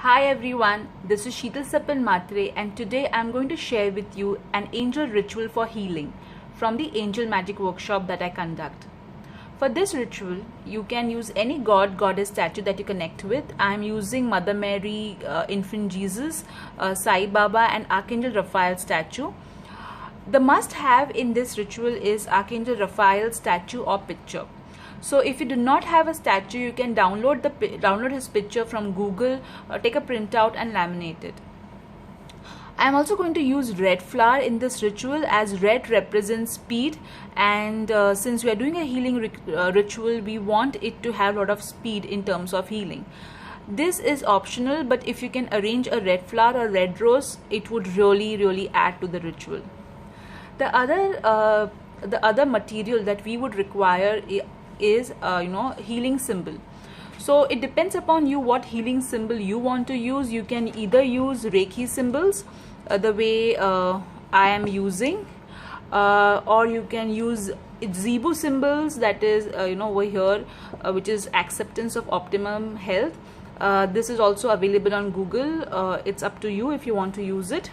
Hi everyone, this is Sheetal Sapil Matre and today I am going to share with you an angel ritual for healing from the Angel Magic workshop that I conduct. For this ritual, you can use any god, goddess statue that you connect with. I am using Mother Mary, Infant Jesus, Sai Baba and Archangel Raphael statue. The must have in this ritual is Archangel Raphael statue or picture. So if you do not have a statue, you can download his picture from Google, take a printout and laminate it. I am also going to use red flower in this ritual as red represents speed, and since we are doing a healing ritual, we want it to have a lot of speed in terms of healing. This is optional, but if you can arrange a red flower or red rose, it would really add to the ritual. The other material that we would require is healing symbol. So it depends upon you what healing symbol you want to use. You can either use Reiki symbols the way I am using, or you can use Zebu symbols, that is over here, which is acceptance of optimum health. This is also available on Google. It's up to you if you want to use it.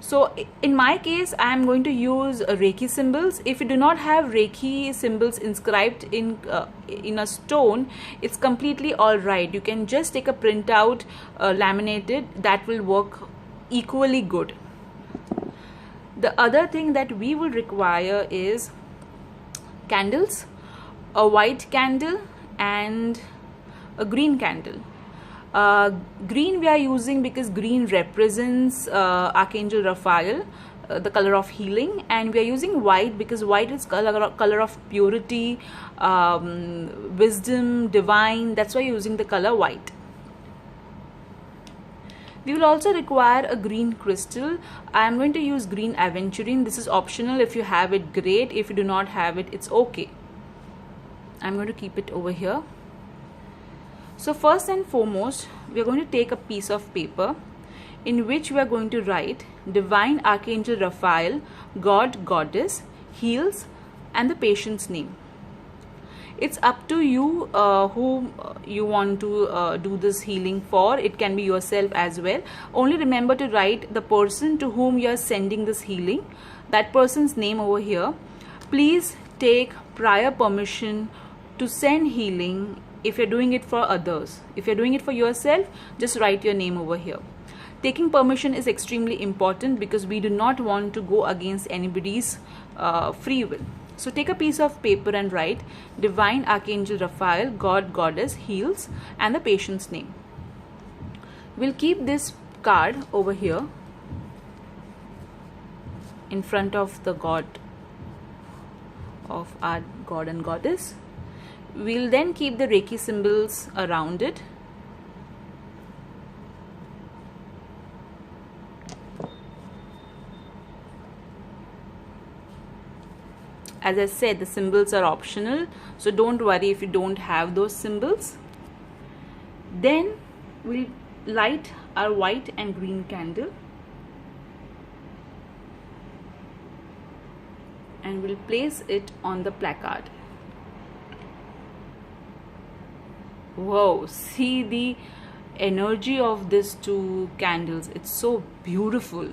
So in my case, I am going to use Reiki symbols. If you do not have Reiki symbols inscribed in a stone, it's completely all right. You can just take a printout, laminate it. That will work equally good. The other thing that we will require is candles, a white candle and a green candle. Green we are using because green represents Archangel Raphael, the color of healing, and we are using white because white is color of purity, wisdom, divine. That's why you're using the color white. We will also require a green crystal. I am going to use green aventurine. This is optional. If you have it, great. If you do not have it, it's okay. I'm going to keep it over here. So first and foremost, we are going to take a piece of paper in which we are going to write Divine Archangel Raphael, God, Goddess, heals, and the patient's name. It's up to you whom you want to do this healing for. It can be yourself as well. Only remember to write the person to whom you are sending this healing, that person's name over here. Please take prior permission to send healing. If you're doing it for others, if you're doing it for yourself, just write your name over here. Taking permission is extremely important because we do not want to go against anybody's free will. So take a piece of paper and write Divine Archangel Raphael, God, Goddess, heals, and the patient's name. We'll keep this card over here in front of the God, of our God and Goddess. We'll then keep the Reiki symbols around it. As I said, the symbols are optional, so don't worry if you don't have those symbols. Then we'll light our white and green candle and we'll place it on the placard. Wow, see the energy of these two candles. It's so beautiful.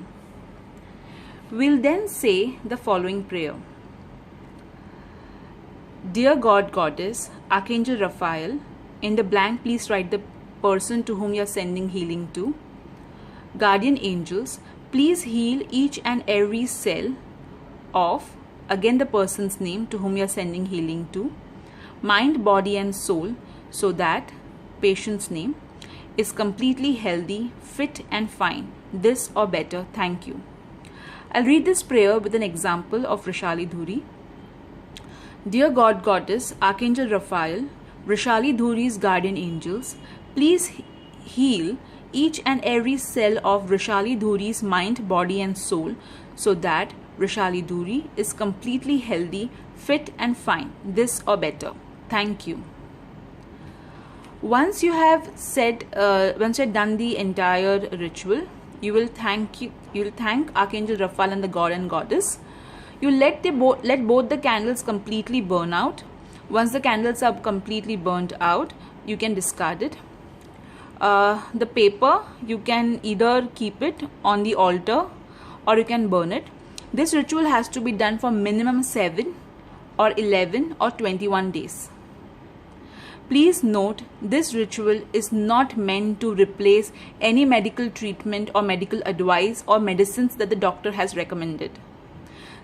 We'll then say the following prayer. Dear God, Goddess, Archangel Raphael, in the blank please write the person to whom you are sending healing to. Guardian angels, please heal each and every cell of, again the person's name to whom you are sending healing to, mind, body and soul, so that patient's name is completely healthy, fit and fine. This or better, thank you. I'll read this prayer with an example of Vrishali Dhuri. Dear God, Goddess, Archangel Raphael, Vrishali Dhuri's guardian angels, please heal each and every cell of Vrishali Dhuri's mind, body and soul, so that Vrishali Dhuri is completely healthy, fit and fine. This or better, thank you. Once you have done the entire ritual, you will thank Archangel Raphael and the God and Goddess. You let both the candles completely burn out. Once the candles are completely burnt out, you can discard it. The paper, you can either keep it on the altar or you can burn it. This ritual has to be done for minimum 7 or 11 or 21 days. Please note, this ritual is not meant to replace any medical treatment or medical advice or medicines that the doctor has recommended.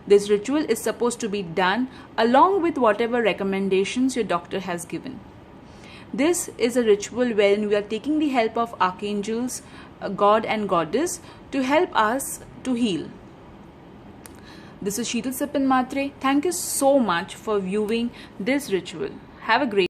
This ritual is supposed to be done along with whatever recommendations your doctor has given. This is a ritual wherein we are taking the help of archangels, God and Goddess to help us to heal. This is Sheetal Sipin Matre. Thank you so much for viewing this ritual. Have a great